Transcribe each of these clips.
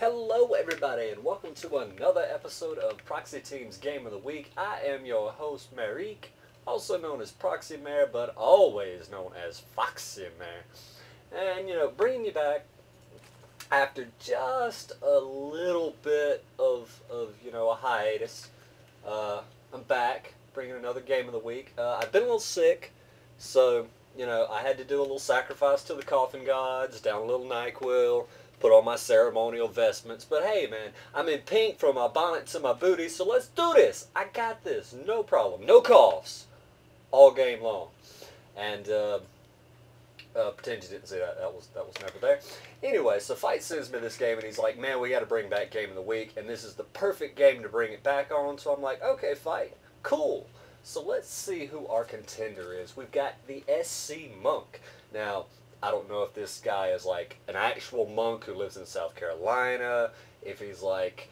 Hello everybody and welcome to another episode of prOxiteam's Game of the Week. I am your host Marique, also known as ProxiMare, but always known as FoxyMare. And bringing you back after just a little bit of a hiatus. I'm back bringing another Game of the Week. I've been a little sick, so I had to do a little sacrifice to the coffin gods, down a little NyQuil, put on my ceremonial vestments. But hey, man, I'm in pink from my bonnet to my booty, so let's do this. I got this. No problem. No coughs. All game long. And, pretend you didn't see that. That was never there. Anyway, so Fight sends me this game, and he's like, man, we got to bring back Game of the Week, and this is the perfect game to bring it back on. So I'm like, okay, Fight, cool. So let's see who our contender is. We've got the SC Monk. Now, I don't know if this guy is like an actual monk who lives in South Carolina, if he's like,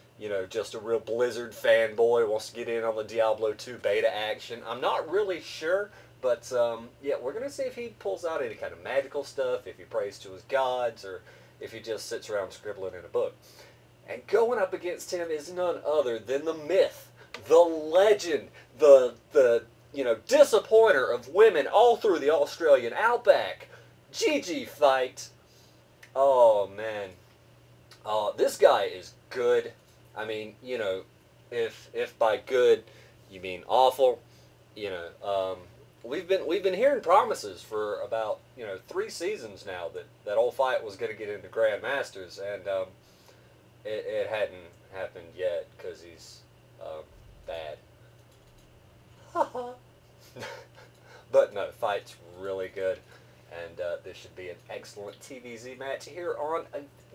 just a real Blizzard fanboy, wants to get in on the Diablo 2 beta action. I'm not really sure, but yeah, we're going to see if he pulls out any kind of magical stuff, if he prays to his gods, or if he just sits around scribbling in a book. And going up against him is none other than the myth, the legend, the disappointer of women all through the Australian outback, GGFighT. Oh man, this guy is good. I mean, if by good you mean awful, we've been hearing promises for about 3 seasons now that old Fight was going to get into Grandmasters, and it hadn't happened yet because he's bad. But no, Fight's really good. And this should be an excellent TVZ match here on,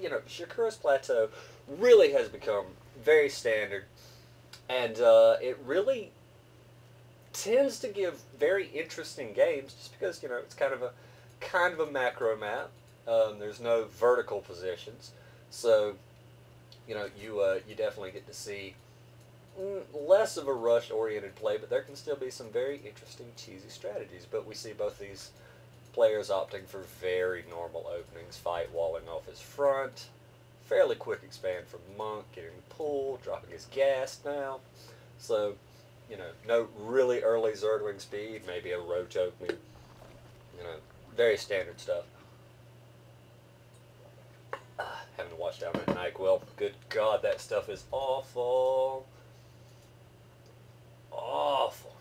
Shakuras Plateau really has become very standard. And it really tends to give very interesting games just because, it's kind of a macro map. There's no vertical positions. So, you definitely get to see less of a rush-oriented play, but there can still be some very interesting, cheesy strategies. But we see both these players opting for very normal openings. Fight walling off his front, fairly quick expand from Monk, getting the pull, dropping his gas now. So, no really early Zergling speed, maybe a roach opening, very standard stuff. Having to watch down that NyQuil. Good God, that stuff is awful. Awful.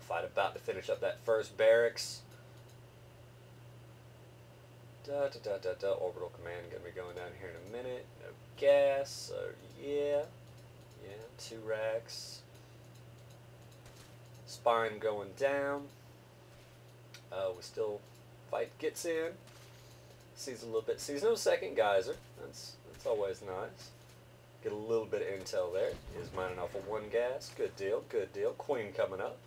Fight about to finish up that first barracks. Orbital command gonna be going down here in a minute. No gas, so yeah, 2 racks. Spine going down. Fight gets in. Sees a little bit. Sees no second geyser. That's always nice. Get a little bit of intel there. Is mining off of 1 gas. Good deal. Good deal. Queen coming up.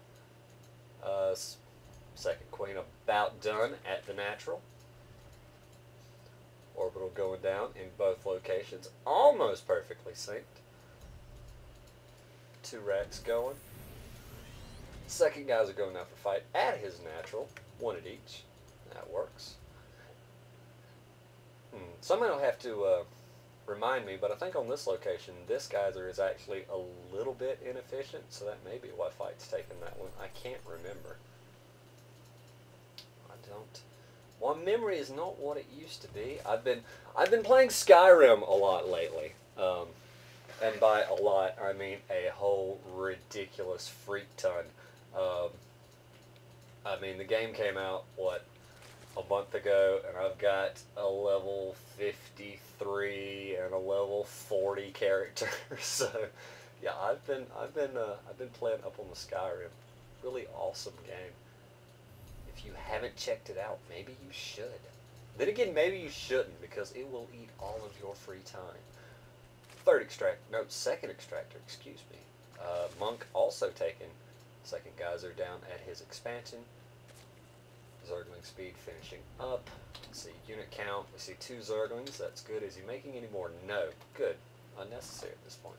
Second queen about done at the natural. Orbital going down in both locations. Almost perfectly synced. 2 racks going. Second guys are going out for Fight at his natural. 1 at each. That works. Somebody will have to remind me, but I think on this location, this geyser is actually a little bit inefficient, so that may be why Fight's taking that one. I can't remember. My memory is not what it used to be. I've been playing Skyrim a lot lately, and by a lot I mean a whole ridiculous freak ton. I mean, the game came out a month ago, and I've got a level 53 and a level 40 character. So yeah, I've been playing up on the Skyrim. Really awesome game. If you haven't checked it out, maybe you should. Then again, maybe you shouldn't, because it will eat all of your free time. Second extractor, excuse me. Monk also taking second geyser down at his expansion. Zergling speed finishing up. Let's see, unit count. We see 2 Zerglings. That's good. Is he making any more? No. Good. Unnecessary at this point.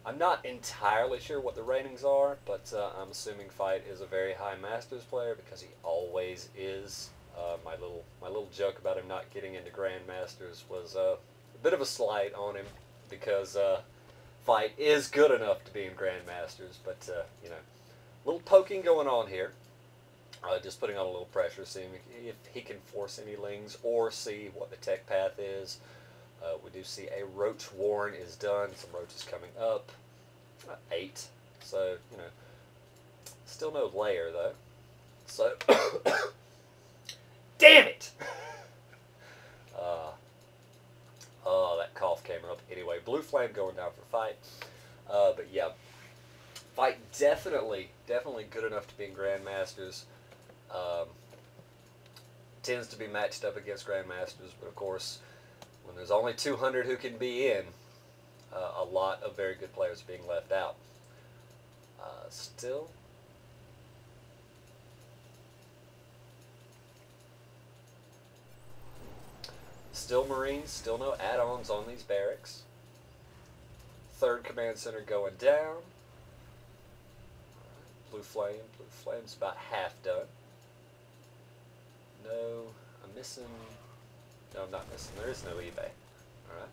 I'm not entirely sure what the ratings are, but I'm assuming Fight is a very high Masters player because he always is. My little joke about him not getting into Grandmasters was a bit of a slight on him, because Fight is good enough to be in Grandmasters, but you know, a little poking going on here. Just putting on a little pressure, seeing if he can force any lings or see what the tech path is. We do see a roach warren is done. Some roaches coming up. 8. So, you know, still no layer though. So, damn it! Oh, that cough came up. Anyway, blue flame going down for Fight. But yeah, Fight definitely good enough to be in Grandmasters. Tends to be matched up against Grandmasters, but of course, when there's only 200 who can be in, a lot of very good players are being left out. Still Marines, still no add-ons on these barracks. Third command center going down. Blue flame's about half done. No, I'm missing. No, I'm not missing. There is no eBay. Alright.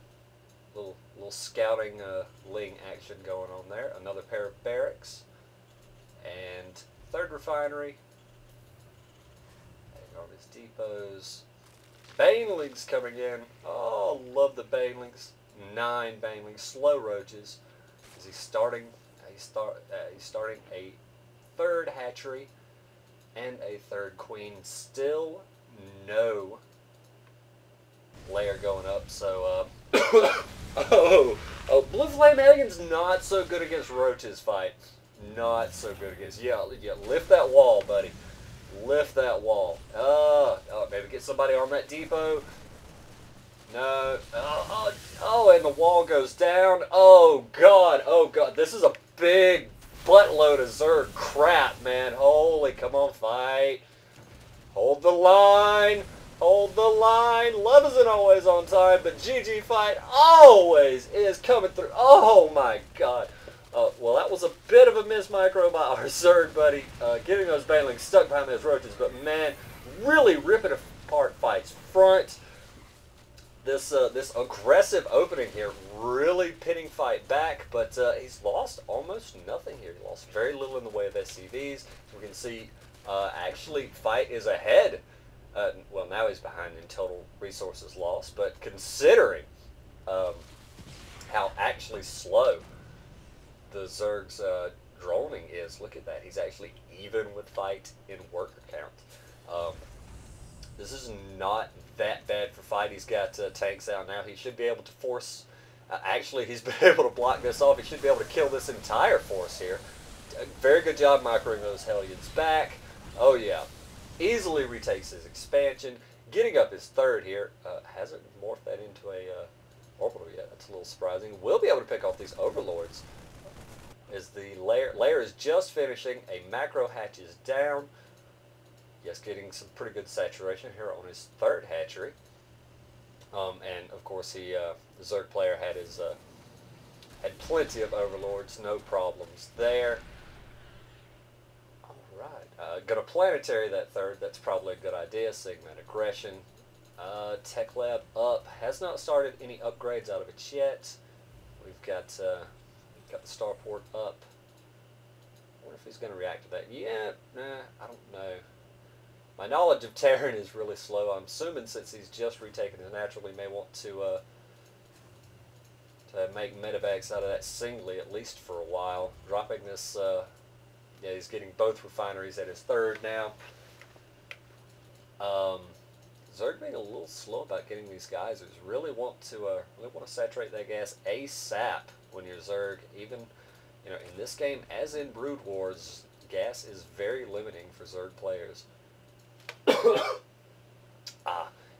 Little scouting ling action going on there. Another pair of barracks. And third refinery. All these depots. Banelings coming in. Oh, love the banelings. 9 banelings. Slow roaches. Is he starting? He's starting a third hatchery and a third queen. Still no layer going up. So oh, blue flame alien's not so good against roaches. Fight. Not so good against. Yeah, lift that wall, buddy. Lift that wall. Oh, maybe get somebody on that depot. No. Oh, and the wall goes down. Oh God. This is a big buttload of Zerg crap, man. Holy, come on, Fight. Hold the line. Hold the line. Love isn't always on time, but GGFighT always is coming through. Oh my God. Well, that was a bit of a mismicro by our Zerg buddy, getting those banelings stuck behind those roaches, but man, really ripping apart Fight's front. This aggressive opening here really pitting Fight back, but he's lost almost nothing here. He lost very little in the way of SCVs. We can see actually Fight is ahead. Well, now he's behind in total resources lost, but considering how actually slow the Zerg's droning is, look at that. He's actually even with Fight in worker count. This is not that bad for Fight. He's got tanks out now. He should be able to force. Actually, he's been able to block this off. He should be able to kill this entire force here. Very good job microing those Hellions back. Oh yeah, easily retakes his expansion. Getting up his third here. Hasn't morphed that into a orbital yet. That's a little surprising. We'll be able to pick off these overlords. As the layer is just finishing, a macro hatch is down. Yes, getting some pretty good saturation here on his third hatchery. And of course, the Zerg player had plenty of overlords, no problems there. All right, gonna planetary that third. That's probably a good idea. Segment aggression. Tech lab up. Has not started any upgrades out of it yet. We've got the starport up. I wonder if he's going to react to that. Yeah, nah, I don't know. My knowledge of Terran is really slow. I'm assuming since he's just retaken his natural, he may want to make medevacs out of that singly, at least for a while. Dropping this, yeah, he's getting both refineries at his third now. Zerg being a little slow about getting these geysers. Really want to saturate that gas ASAP when you're Zerg. Even, you know, in this game, as in Brood Wars, gas is very limiting for Zerg players.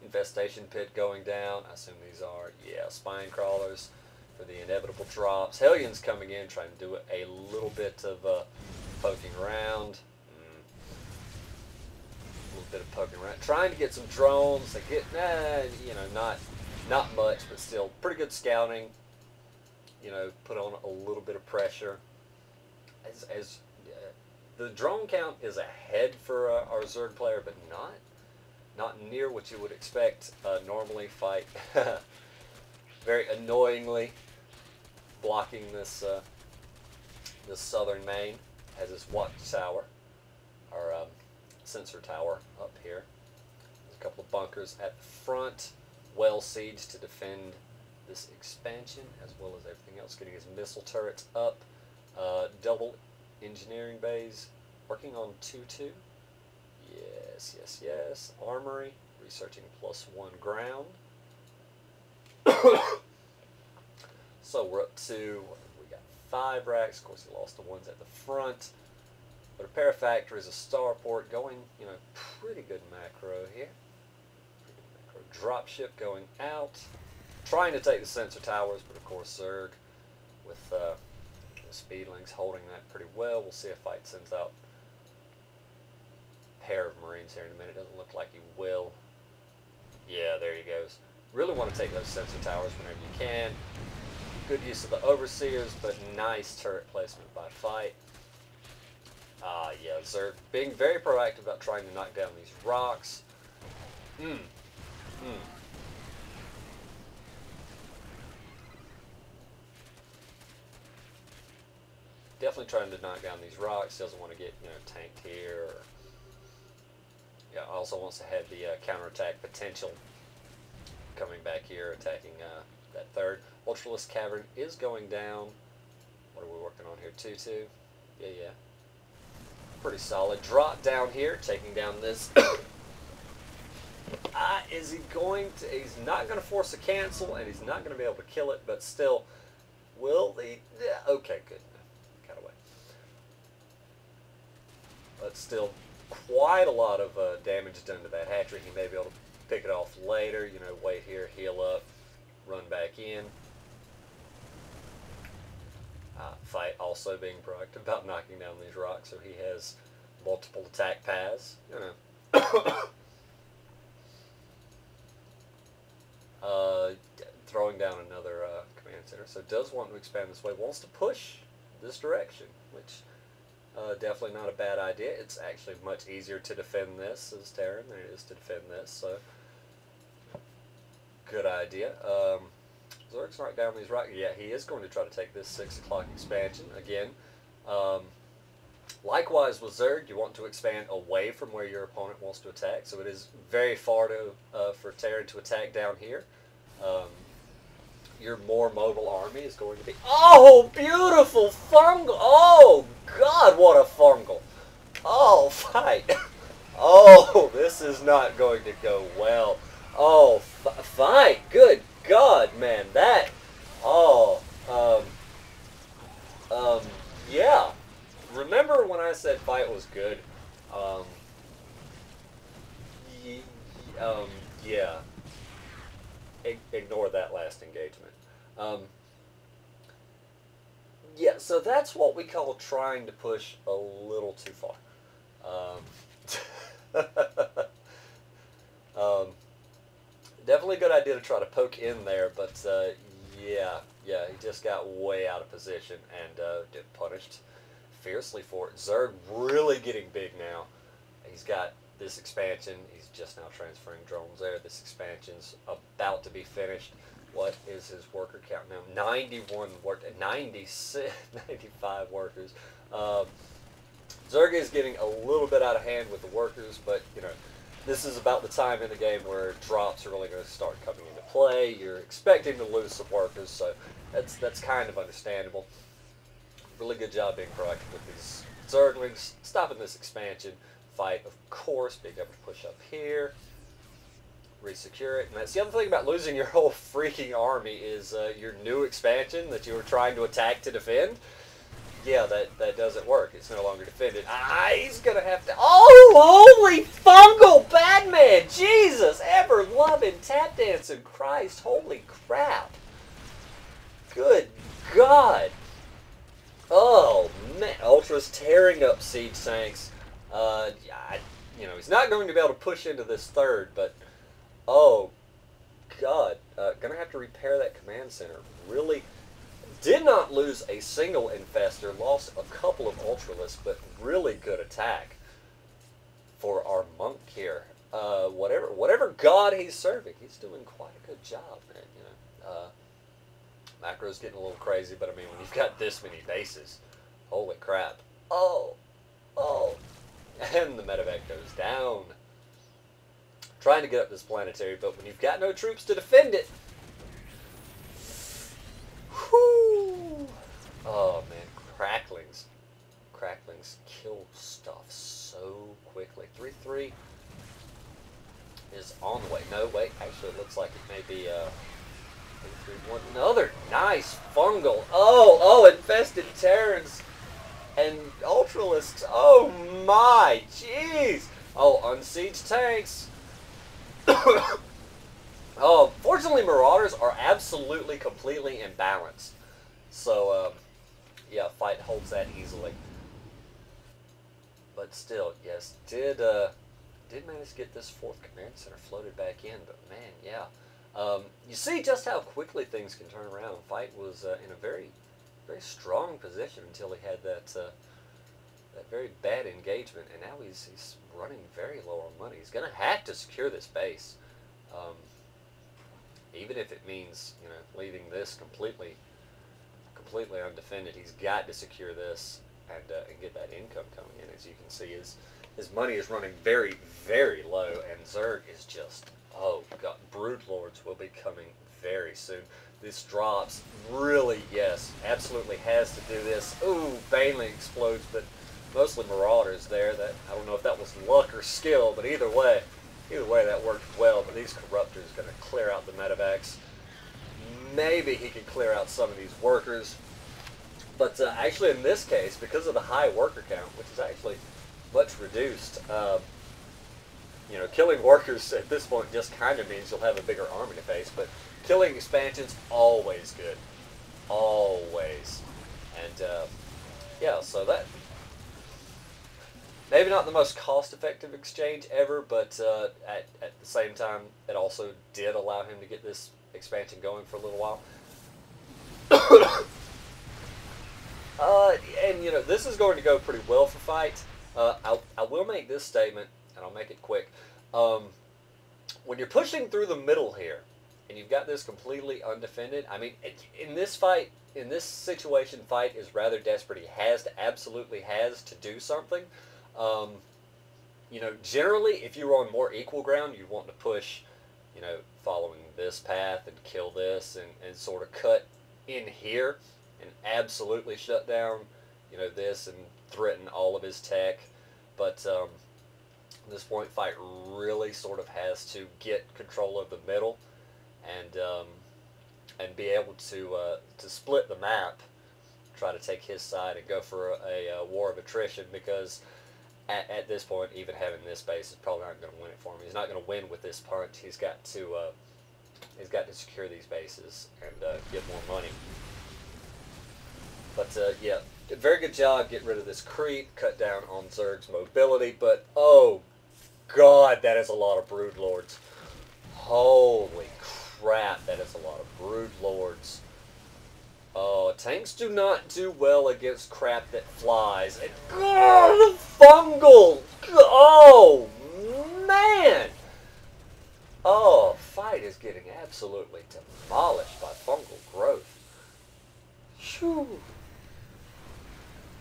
Infestation pit going down. I assume these are, yeah, spine crawlers for the inevitable drops. Hellions coming in, trying to do a little bit of poking around. A little bit of poking around, trying to get some drones. They get, you know, not much, but still pretty good scouting. You know, put on a little bit of pressure. The drone count is ahead for our Zerg player, but not not near what you would expect normally. Fight very annoyingly blocking this this southern main. Has his watchtower, or sensor tower up here. There's a couple of bunkers at the front, well sieged to defend this expansion, as well as everything else. Getting his missile turrets up, double engineering bays, working on 2-2. Yes, yes, yes. Armory, researching +1 ground. So we're up to, we got 5 racks. Of course, he lost the ones at the front. But a parafactory is a starport going, you know, pretty good macro here. Pretty good macro. Dropship going out. Trying to take the sensor towers, but of course Zerg with the speedlings holding that pretty well. We'll see if Fight sends out a pair of Marines here in a minute. Doesn't look like he will. Yeah, there he goes. Really want to take those sensor towers whenever you can. Good use of the overseers, but nice turret placement by Fight. Yeah, Zerg being very proactive about trying to knock down these rocks. Definitely trying to knock down these rocks. Doesn't want to get, you know, tanked here. Or, yeah, also wants to have the counterattack potential coming back here, attacking that third. Ultralisk Cavern is going down. What are we working on here? 2-2. Yeah. Pretty solid. Drop down here, taking down this. Is he going to? He's not going to force a cancel, and he's not going to be able to kill it, but still, will he? Yeah, okay, good. Got away. But still, quite a lot of damage done to that hatchery. He may be able to pick it off later. You know, wait here, heal up, run back in. Fight also being proactive about knocking down these rocks, so he has multiple attack paths. You know. Throwing down another command center, so does want to expand this way. Wants to push this direction, which definitely not a bad idea. It's actually much easier to defend this as Terran than it is to defend this, so good idea. Zerg's knocked down these rocks. Yeah, he is going to try to take this 6 o'clock expansion again. Likewise with Zerg, you want to expand away from where your opponent wants to attack, so it is very far to for Terran to attack down here. Your more mobile army is going to be... Oh, beautiful fungal! Oh, God, what a fungal! Oh, Fight! Oh, this is not going to go well. Oh, Fight! Good God, man, that... Oh, yeah. Remember when I said Fight was good? Yeah. Ignore that last engagement. Yeah, so that's what we call trying to push a little too far. Definitely a good idea to try to poke in there, but yeah, he just got way out of position and punished fiercely for it. Zerg really getting big now. He's got this expansion. He's just now transferring drones there. This expansion's about to be finished. What is his worker count now? 91 work, 96, 95 workers. Zerg is getting a little bit out of hand with the workers, but you know, this is about the time in the game where drops are really going to start coming into play. You're expecting to lose some workers, so that's kind of understandable. Really good job being proactive with these Zerglings, stopping this expansion. Fight, of course, being able to push up here, resecure it. And that's the other thing about losing your whole freaking army is your new expansion that you were trying to attack to defend. Yeah, that doesn't work. It's no longer defended. He's going to have to... Oh, holy fungal Batman! Jesus, ever-loving tap dancing Christ. Holy crap. Good God. Oh, man. Ultra's tearing up siege tanks. You know, he's not going to be able to push into this third, but... Oh, God. Gonna have to repair that command center. Really... Did not lose a single infestor, lost a couple of ultralisks, but really good attack for our monk here. whatever god he's serving, he's doing quite a good job, man. Macro's getting a little crazy, but I mean, when you've got this many bases, holy crap. Oh, and the medevac goes down. Trying to get up this planetary, but when you've got no troops to defend it, whoo! Oh man, cracklings kill stuff so quickly. 3-3 is on the way. No, wait, actually it looks like it may be 3-1. Another nice fungal. Oh, infested Terrans and Ultralists. Oh my, jeez. Oh, unsieged tanks. Oh, fortunately Marauders are absolutely, completely imbalanced. So, yeah, fight holds that easily. But still, yes, did manage to get this 4th command center floated back in, but man, yeah. You see just how quickly things can turn around. Fight was in a very, very strong position until he had that very bad engagement, and now he's running very low on money. He's going to have to secure this base, even if it means leaving this completely undefended. He's got to secure this and get that income coming in. As you can see, his money is running very, very low, and Zerg is just, oh god, Broodlords will be coming very soon. This drops really, yes, absolutely has to do this. Ooh, Baneling explodes, but mostly Marauders there. That, I don't know if that was luck or skill, but either way that worked well. But these Corruptors going to clear out the medevacs. Maybe he can clear out some of these workers. But actually in this case, because of the high worker count, which is actually much reduced, killing workers at this point just kind of means you'll have a bigger army to face. But killing expansions, always good. Always. And, yeah, so that... Maybe not the most cost-effective exchange ever, but at the same time, it also did allow him to get this expansion going for a little while. And, this is going to go pretty well for fight. I will make this statement, and I'll make it quick. When you're pushing through the middle here, and you've got this completely undefended, I mean, in this fight, in this situation, fight is rather desperate. He absolutely has to do something. Generally, if you were on more equal ground, you'd want to push, following this path and kill this and sort of cut in here and absolutely shut down, this and threaten all of his tech. But at this point, fight really sort of has to get control of the middle and be able to split the map, try to take his side and go for a war of attrition, because at this point, even having this base is probably not going to win it for him. He's not going to win with this punch. He's got to secure these bases and get more money. But yeah, very good job getting rid of this creep, cut down on Zerg's mobility. But oh god, that is a lot of Broodlords. Holy crap, that is a lot of Broodlords. Oh, tanks do not do well against crap that flies. And, oh, the fungal! Oh, man! Oh, fight is getting absolutely demolished by fungal growth. Phew.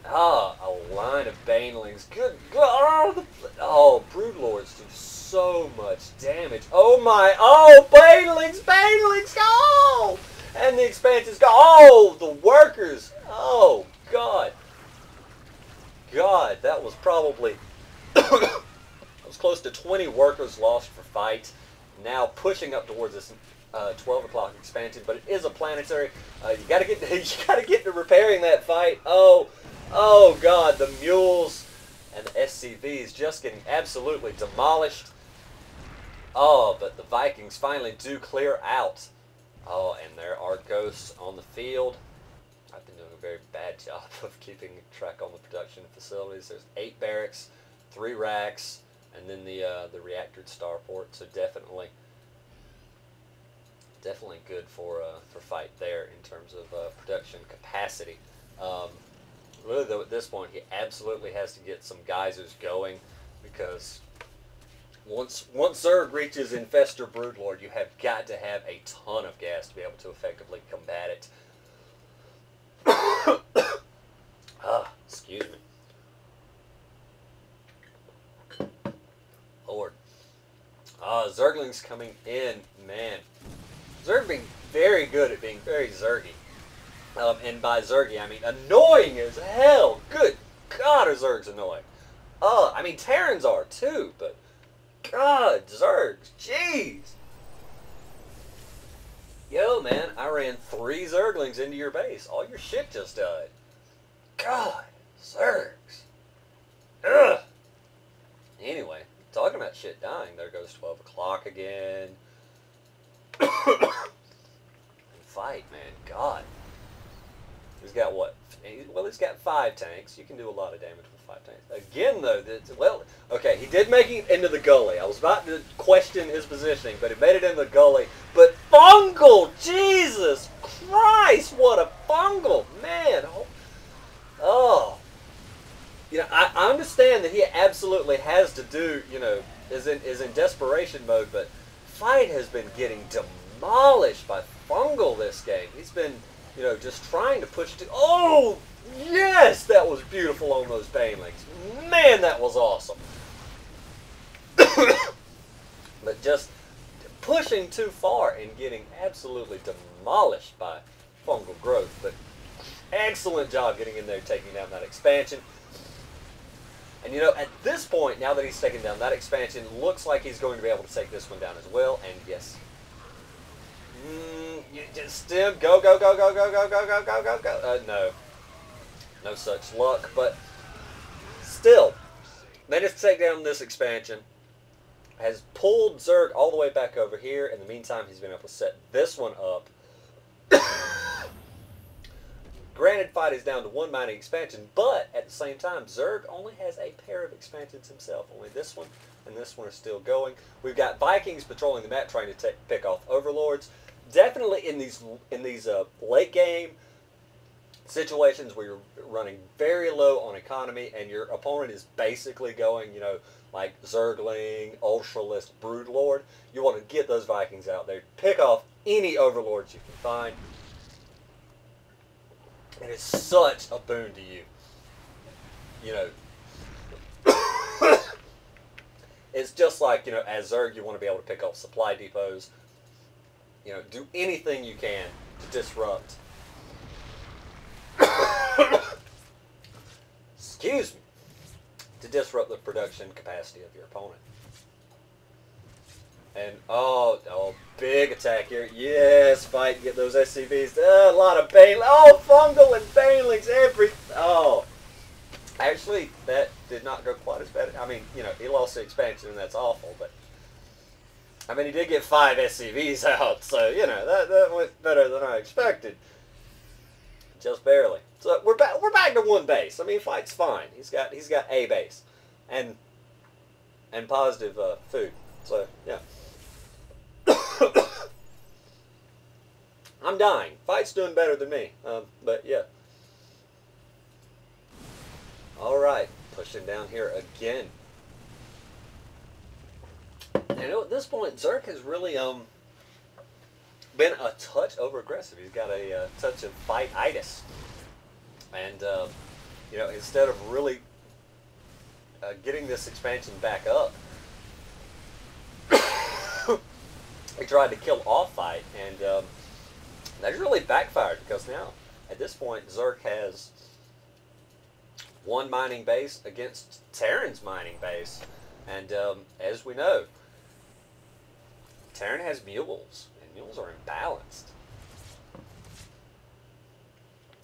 Ah, a line of Banelings. Good God! Oh, Broodlords do so much damage. Oh my! Oh, Banelings! Banelings! Oh! And the expansions go. Oh, the workers. Oh, God. God, that was probably... that was close to 20 workers lost for fight. Now pushing up towards this 12 o'clock expansion, but it is a planetary. You gotta get to repairing that fight. Oh, God, the mules and the SCVs just getting absolutely demolished. Oh, but the Vikings finally do clear out. Oh, and there are ghosts on the field. I've been doing a very bad job of keeping track on the production facilities. There's 8 barracks, 3 racks, and then the reactor starport. So definitely good for fight there in terms of production capacity. Really though, at this point, he absolutely has to get some geysers going, because Once Zerg reaches Infestor Broodlord, you have got to have a ton of gas to be able to effectively combat it. Excuse me. Lord. Zerglings coming in, man. Zerg being very good at being very Zergy. And by Zergy, I mean annoying as hell. Good God, are Zergs annoying. I mean, Terrans are too, but God, Zergs, jeez. Yo, man, I ran 3 Zerglings into your base. All your shit just died. God, Zergs. Ugh. Anyway, talking about shit dying, there goes 12 o'clock again. And fight, man, God. He's got what? Well, he's got 5 tanks. You can do a lot of damage with 5 tanks. Again, though, well, okay, he did make it into the gully. I was about to question his positioning, but he made it in the gully. But fungal, Jesus Christ, what a fungal, man. Oh. You know, I understand that he absolutely has to do, you know, is in desperation mode, but fight has been getting demolished by fungal this game. He's been, you know, just trying to push to. Oh, yes, that was beautiful on those banelings. Man, that was awesome. But just pushing too far and getting absolutely demolished by fungal growth. But excellent job getting in there, taking down that expansion. And, you know, at this point, now that he's taken down that expansion, looks like he's going to be able to take this one down as well. And yes. You just stem. Go, go, go, go, go, go, go, go, go, go, go. No. No such luck. But still, managed to take down this expansion. Has pulled Zerg all the way back over here. In the meantime, he's been able to set this one up. Granted, fight is down to 1 mining expansion, but at the same time, Zerg only has a pair of expansions himself. Only this one and this one are still going. We've got Vikings patrolling the map, trying to pick off overlords. Definitely in these late game situations where you're running very low on economy and your opponent is basically going, you know, like Zergling, Ultralist, Broodlord. You want to get those Vikings out there, pick off any overlords you can find. It is such a boon to you. You know, it's just like, you know, as Zerg, you want to be able to pick up supply depots. You know, do anything you can to disrupt. Excuse me. To disrupt the production capacity of your opponent. And, oh, big attack here. Yes, fight, get those SCVs. A lot of banelings. Oh, fungal and banelings, oh. Actually, that did not go quite as bad. I mean, you know, he lost the expansion, and that's awful, but I mean, he did get 5 SCVs out, so, you know, that went better than I expected. Just barely. So, we're back to 1 base. I mean, fight's fine. He's got a base. And positive food. So, yeah. I'm dying. Fight's doing better than me. But yeah. Alright. Pushing down here again. And you know, at this point, Zerg has really been a touch over-aggressive. He's got a touch of fight-itis. And, you know, instead of really getting this expansion back up, he tried to kill off fight, and that's really backfired, because now, at this point, Zerg has 1 mining base against Terran's mining base. And as we know, Terran has mules, and mules are imbalanced.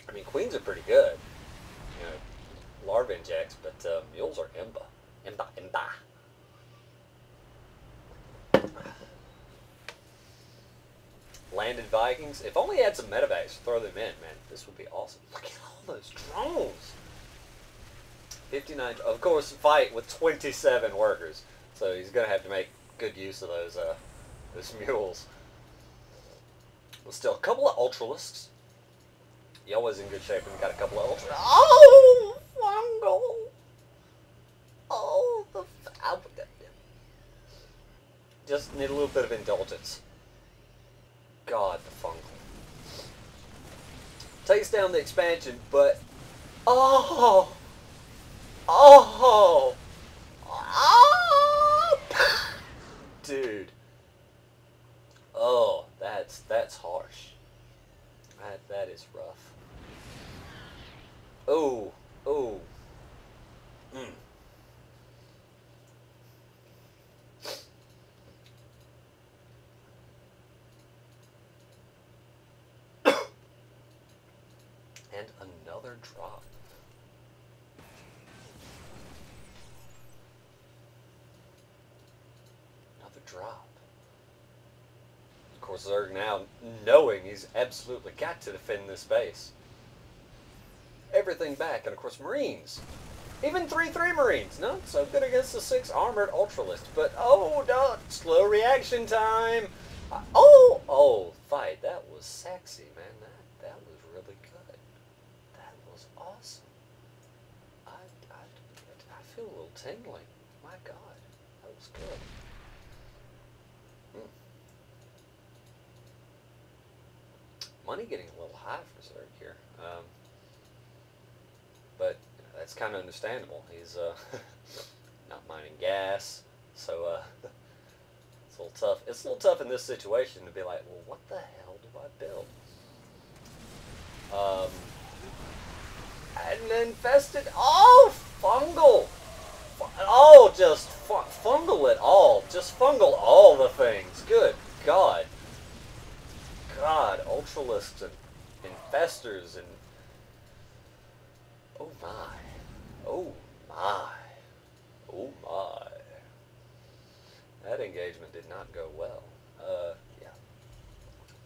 I mean, queens are pretty good, you know, larva injects, but mules are imba. Landed Vikings. If only he had some medevacs to throw them in, man. This would be awesome. Look at all those drones. 59. Of course, fight with 27 workers. So he's going to have to make good use of those mules. But still, a couple of Ultralisks. He always in good shape when he got a couple of Ultra. Oh, fungal. Oh, Just need a little bit of indulgence. God, the fungal. Takes down the expansion, but... Oh! Oh! Oh! Dude. Oh, that's harsh. That is rough. Oh, oh. Mm. And another drop. Another drop. Of course, Zerg now, knowing he's absolutely got to defend this base. Everything back, and of course, Marines. Even 3-3 Marines. Not so good against the 6 armored Ultralist. But, oh, no, slow reaction time. Oh, fight. That was sexy, man. That was really good. That was awesome. I feel a little tingling. My God, that was good. Money getting a little high for Zerg here. But that's kind of understandable. He's not mining gas, so it's a little tough. It's a little tough in this situation to be like, well, what the hell do I build? And infested. Oh, fungal. Oh, just fungal it all. Just fungal all the things. Good God. God, Ultralists and infestors and oh my, oh my, oh my. That engagement did not go well. Yeah.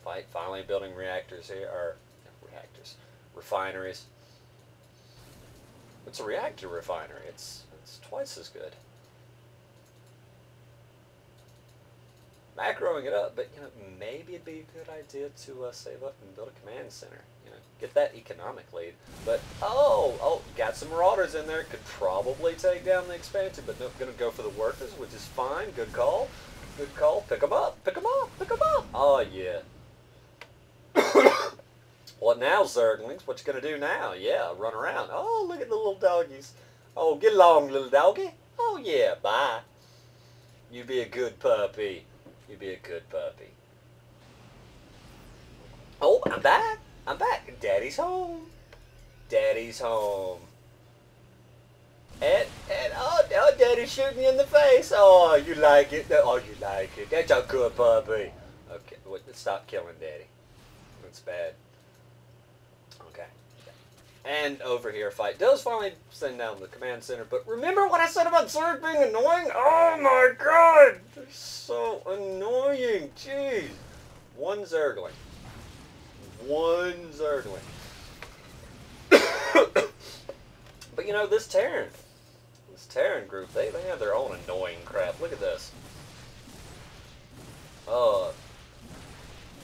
Fight finally building reactors here, or reactors, refineries. It's a reactor refinery. It's twice as good. Macroing it up, but maybe it'd be a good idea to save up and build a command center. Get that economic lead. But oh, got some marauders in there. Could probably take down the expansion, but no, gonna go for the workers, which is fine. Good call. Good call. Pick them up. Pick them up. Pick them up. Oh yeah. What now, Zerglings? What you gonna do now? Yeah, run around. Oh, look at the little doggies. Oh, get along, little doggy. Oh yeah, bye. You be a good puppy. You be a good puppy. Oh, I'm back. I'm back. Daddy's home. Daddy's home. And oh, Daddy's shooting you in the face. Oh, you like it. Oh, you like it. That's a good puppy. Okay, stop killing Daddy. That's bad. Okay. And over here, fight does finally send down the command center. But remember what I said about Zerg being annoying? Oh my God, they're so annoying. Jeez. One Zergling. One Zergling. But this Terran group, they have their own annoying crap. Look at this.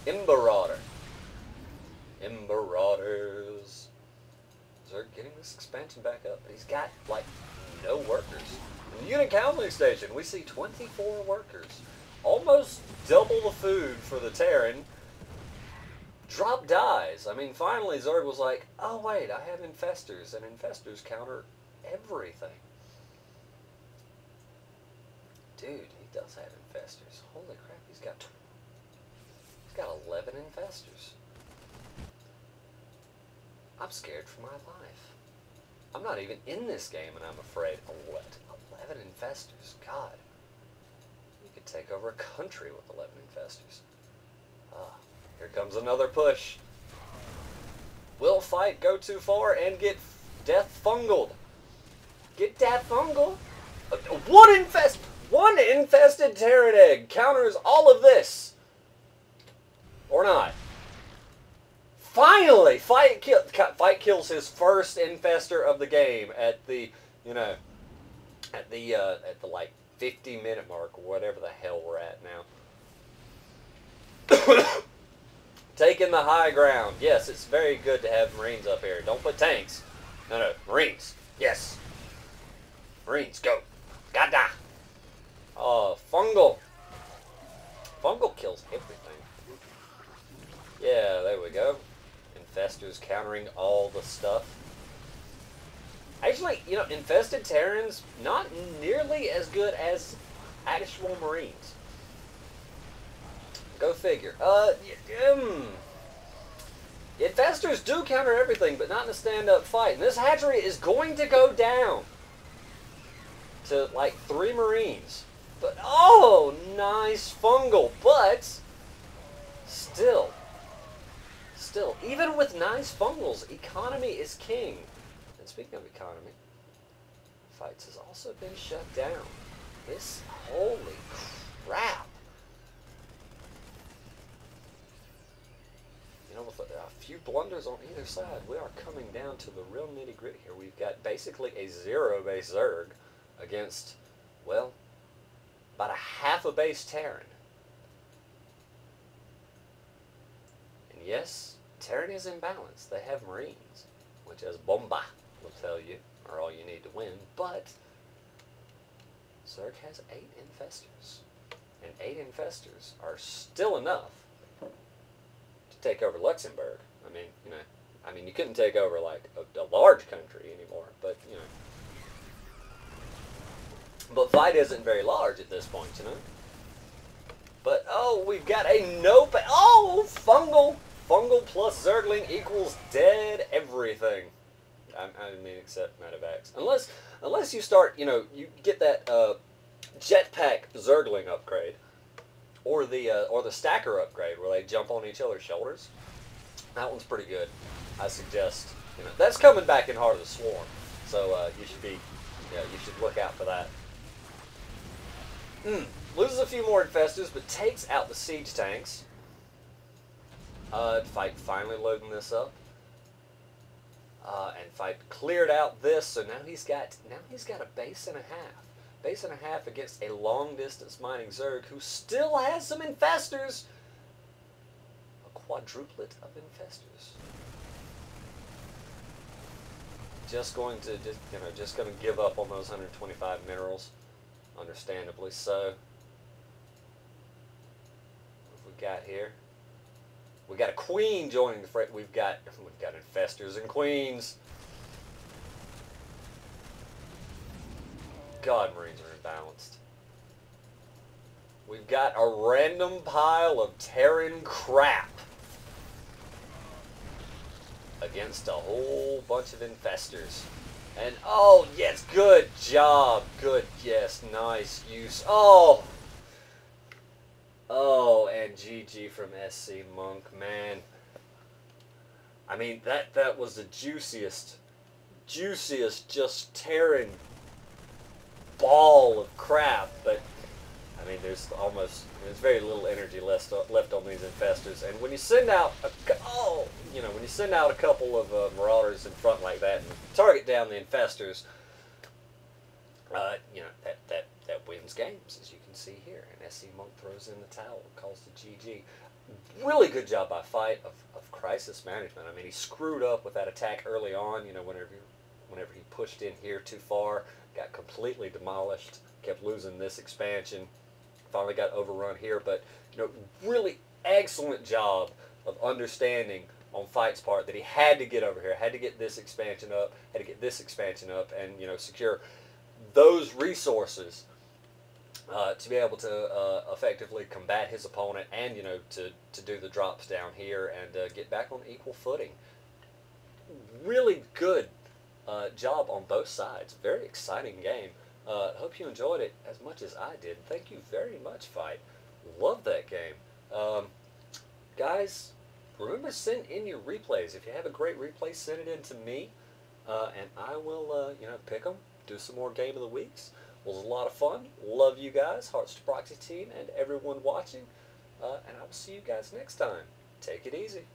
Imbarauders. Zerg getting this expansion back up. He's got, like, no workers. In the unit counseling station, we see 24 workers. Almost double the food for the Terran. Drop dies. I mean, finally Zerg was like, oh wait, I have infestors, and infestors counter everything. Dude, he does have infestors. Holy crap, he's got 11 infestors. I'm scared for my life. I'm not even in this game and I'm afraid. 11 infestors. God. You could take over a country with 11 infestors. Here comes another push. Will fight go too far and get death fungaled? Get death fungal? One infested Terran egg counters all of this. Or not. Finally, Fight kills his first infester of the game at the, at the like 50-minute mark or whatever the hell we're at now. Taking the high ground. Yes, it's very good to have Marines up here. Don't put tanks. No, Marines. Yes. Marines, go. Gada. Oh, fungal. Fungal kills everything. Yeah, there we go. Infestors countering all the stuff. Actually, you know, infested Terrans, not nearly as good as actual Marines. Go figure. Infestors do counter everything, but not in a stand-up fight. And this hatchery is going to go down to, like, 3 Marines. But, oh, nice fungal. But, still, even with nice fungals, economy is king. And speaking of economy, fights has also been shut down. This, holy crap. You know, with a few blunders on either side, we are coming down to the real nitty-gritty here. We've got basically a 0-base Zerg against, well, about a half a base Terran. And yes, Terran is imbalanced. They have Marines, which, as Bomba will tell you, are all you need to win. But Zerg has 8 infestors. And 8 infestors are still enough to take over Luxembourg. I mean, you know, you couldn't take over, like, a large country anymore, but, you know. But fight isn't very large at this point, you know. But, oh, we've got a nope. Oh, fungal. Fungal plus Zergling equals dead everything. I mean, except medevacs. Unless you start, you know, you get that jetpack Zergling upgrade, or the stacker upgrade where they jump on each other's shoulders. That one's pretty good. I suggest, you know, that's coming back in Heart of the Swarm, so you should look out for that. Loses a few more infestors, but takes out the siege tanks. Fight finally loading this up. And Fight cleared out this, so now he's got a base and a half. Base and a half against a long distance mining Zerg who still has some infestors. A quadruplet of infestors. Just going to give up on those 125 minerals. Understandably so. What have we got here? We got a queen joining the fray. We've got infestors and queens. God, Marines are imbalanced. We've got a random pile of Terran crap against a whole bunch of infestors. And, oh, yes, good job. Good, yes, nice use. Oh, and GG from SC Monk, man. I mean, that was the juiciest just Terran ball of crap, but I mean, there's very little energy left on these infestors, and when you send out a couple of marauders in front like that and target down the infestors, you know, that wins games, as you can see here. And SC Monk throws in the towel, calls the GG. Really good job by Fight of crisis management. I mean, he screwed up with that attack early on. You know, whenever he pushed in here too far, got completely demolished. Kept losing this expansion. Finally got overrun here, but you know, really excellent job of understanding on Fight's part that he had to get over here, had to get this expansion up, had to get this expansion up, and you know, secure those resources to be able to effectively combat his opponent, and you know, to do the drops down here and get back on equal footing. Really good job on both sides. Very exciting game. Hope you enjoyed it as much as I did. Thank you very much, Fight. Love that game. Guys, remember, send in your replays. If you have a great replay, send it in to me, and I will, you know, pick them, do some more Game of the Weeks. It was a lot of fun. Love you guys. Hearts to Proxy Team and everyone watching. And I will see you guys next time. Take it easy.